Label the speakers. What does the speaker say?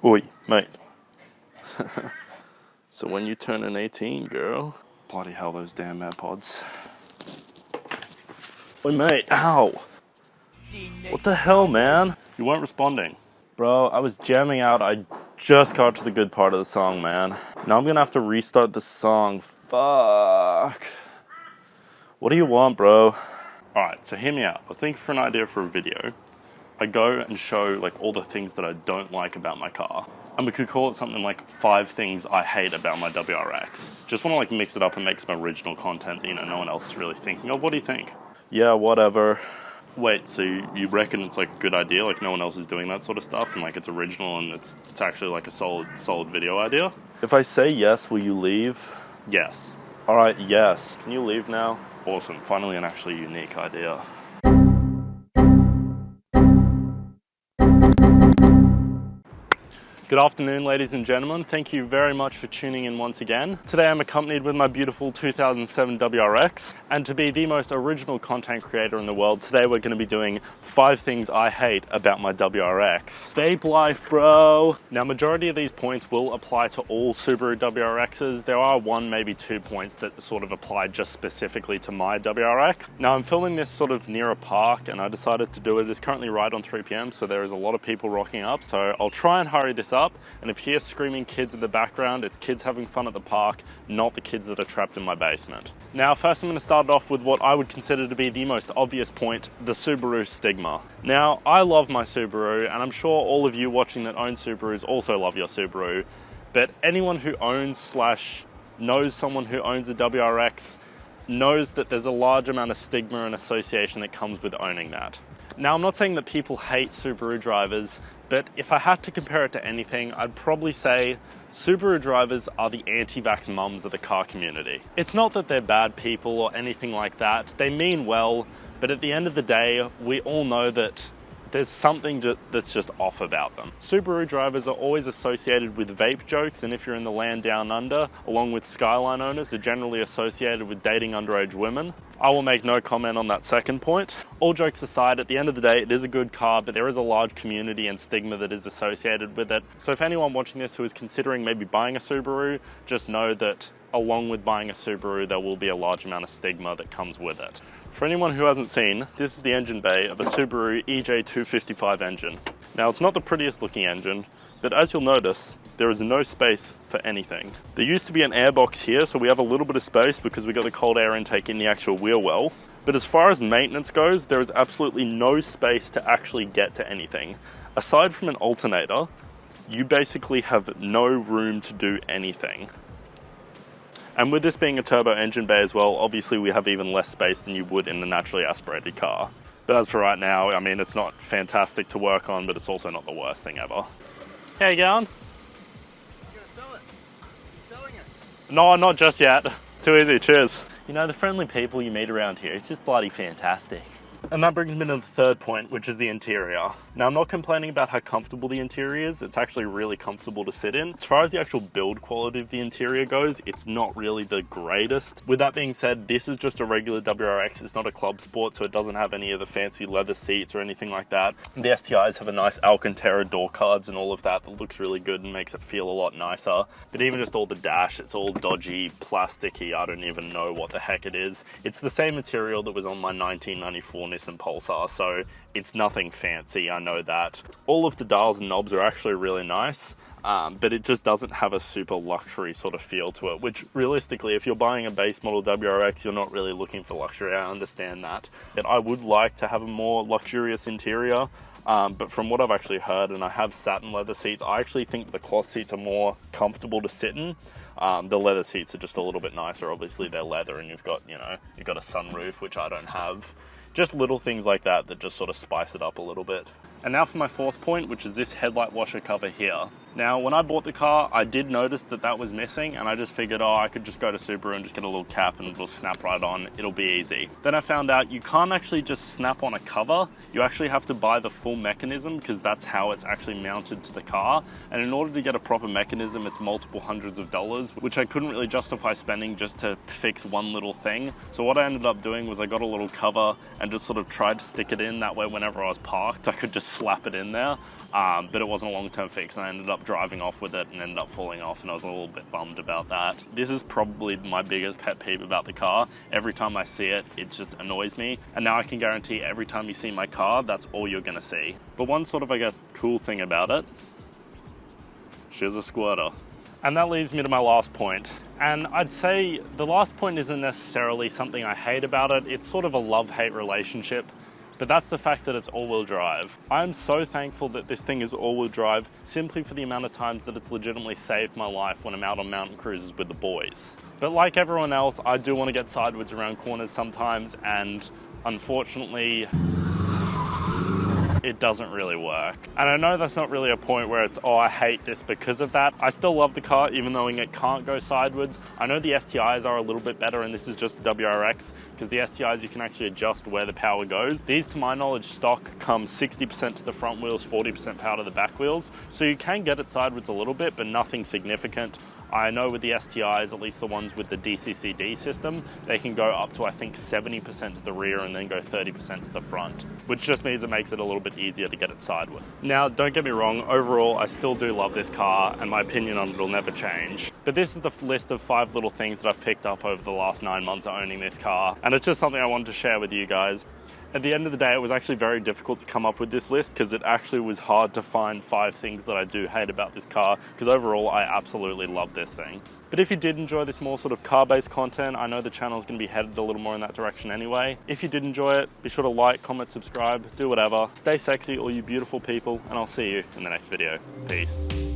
Speaker 1: Oi, mate. So when you turn an 18, girl. Bloody hell, those damn AirPods. Oi, mate, ow. What the hell, man? You weren't responding. Bro, I was jamming out. I just got to the good part of the song, man. Now I'm gonna have to restart the song. Fuck. What do you want, bro? Alright, so hear me out. I was thinking for an idea for a video. I go and show like all the things that I don't like about my car. And we could call it something like 5 things I hate about my WRX. Just want to like mix it up and make some original content that, you know, no one else is really thinking of. What do you think? Yeah, whatever. Wait, so you reckon it's like a good idea? Like no one else is doing that sort of stuff and like it's original and it's actually like a solid video idea? If I say yes, will you leave? Yes. Alright, yes. Can you leave now? Awesome, finally an actually unique idea. Good afternoon, ladies and gentlemen. Thank you very much for tuning in once again. Today I'm accompanied with my beautiful 2007 WRX, and to be the most original content creator in the world, today we're going to be doing 5 things I hate about my WRX. Vape life, bro! Now, majority of these points will apply to all Subaru WRXs. There are 1, maybe 2 points that sort of apply just specifically to my WRX. Now, I'm filming this sort of near a park, and I decided to do it. It's currently right on 3 p.m, so there is a lot of people rocking up, so I'll try and hurry this up. And if you hear screaming kids in the background, it's kids having fun at the park, not the kids that are trapped in my basement. Now, first I'm going to start off with what I would consider to be the most obvious point, the Subaru stigma. Now, I love my Subaru, and I'm sure all of you watching that own Subarus also love your Subaru, but anyone who owns / knows someone who owns a WRX knows that there's a large amount of stigma and association that comes with owning that. Now, I'm not saying that people hate Subaru drivers, but if I had to compare it to anything, I'd probably say Subaru drivers are the anti-vax mums of the car community. It's not that they're bad people or anything like that. They mean well, but at the end of the day, we all know that there's something that's just off about them. Subaru drivers are always associated with vape jokes, and if you're in the land down under, along with Skyline owners, are generally associated with dating underage women. I will make no comment on that second point. All jokes aside, at the end of the day, it is a good car, but there is a large community and stigma that is associated with it. So if anyone watching this who is considering maybe buying a Subaru, just know that along with buying a Subaru, there will be a large amount of stigma that comes with it. For anyone who hasn't seen, this is the engine bay of a Subaru EJ255 engine. Now, it's not the prettiest looking engine, but as you'll notice, there is no space for anything. There used to be an airbox here, so we have a little bit of space because we got the cold air intake in the actual wheel well. But as far as maintenance goes, there is absolutely no space to actually get to anything. Aside from an alternator, you basically have no room to do anything. And with this being a turbo engine bay as well, obviously we have even less space than you would in a naturally aspirated car. But as for right now, I mean, it's not fantastic to work on, but it's also not the worst thing ever. How you going?
Speaker 2: You're gonna sell it. You're selling it.
Speaker 1: No, not just yet. Too easy, cheers. You know, the friendly people you meet around here, it's just bloody fantastic. And that brings me to the third point, which is the interior. Now, I'm not complaining about how comfortable the interior is. It's actually really comfortable to sit in. As far as the actual build quality of the interior goes, it's not really the greatest. With that being said, this is just a regular WRX. It's not a club sport, so it doesn't have any of the fancy leather seats or anything like that. The STIs have a nice Alcantara door cards and all of that that looks really good and makes it feel a lot nicer. But even just all the dash, it's all dodgy, plasticky. I don't even know what the heck it is. It's the same material that was on my 1994 Nissan Pulsar, so it's nothing fancy, I know that. All of the dials and knobs are actually really nice, but it just doesn't have a super luxury sort of feel to it, which realistically, if you're buying a base model WRX, you're not really looking for luxury, I understand that. But I would like to have a more luxurious interior, but from what I've actually heard, and I have satin leather seats, I actually think the cloth seats are more comfortable to sit in. The leather seats are just a little bit nicer. Obviously they're leather and you've got a sunroof, which I don't have. Just little things like that that just sort of spice it up a little bit. And now for my fourth point, which is this headlight washer cover here. Now, when I bought the car, I did notice that that was missing, and I just figured, oh, I could just go to Subaru and just get a little cap and it'll snap right on, it'll be easy. Then I found out you can't actually just snap on a cover, you actually have to buy the full mechanism because that's how it's actually mounted to the car. And in order to get a proper mechanism, it's multiple hundreds of dollars, which I couldn't really justify spending just to fix one little thing. So what I ended up doing was I got a little cover and just sort of tried to stick it in, that way whenever I was parked, I could just slap it in there. But it wasn't a long-term fix, and I ended up driving off with it and ended up falling off, and I was a little bit bummed about that. This is probably my biggest pet peeve about the car. Every time I see it, it just annoys me. And now I can guarantee every time you see my car, that's all you're gonna see. But one sort of, I guess, cool thing about it, she's a squirter. And that leads me to my last point. And I'd say the last point isn't necessarily something I hate about it. It's sort of a love-hate relationship. But that's the fact that it's all-wheel drive. I'm so thankful that this thing is all-wheel drive simply for the amount of times that it's legitimately saved my life when I'm out on mountain cruises with the boys. But like everyone else, I do want to get sideways around corners sometimes, and unfortunately, it doesn't really work. And I know that's not really a point where it's, oh, I hate this because of that. I still love the car, even though it can't go sideways. I know the STIs are a little bit better, and this is just the WRX, because the STIs you can actually adjust where the power goes. These, to my knowledge, stock come 60% to the front wheels, 40% power to the back wheels. So you can get it sideways a little bit, but nothing significant. I know with the STIs, at least the ones with the DCCD system, they can go up to, I think, 70% to the rear and then go 30% to the front, which just means it makes it a little bit easier to get it sideways. Now, don't get me wrong, overall, I still do love this car, and my opinion on it will never change. But this is the list of 5 little things that I've picked up over the last 9 months of owning this car, and it's just something I wanted to share with you guys. At the end of the day, it was actually very difficult to come up with this list because it actually was hard to find 5 things that I do hate about this car, because overall I absolutely love this thing. But if you did enjoy this more sort of car-based content, I know the channel is going to be headed a little more in that direction anyway. If you did enjoy it, be sure to like, comment, subscribe, do whatever. Stay sexy, all you beautiful people, and I'll see you in the next video. Peace.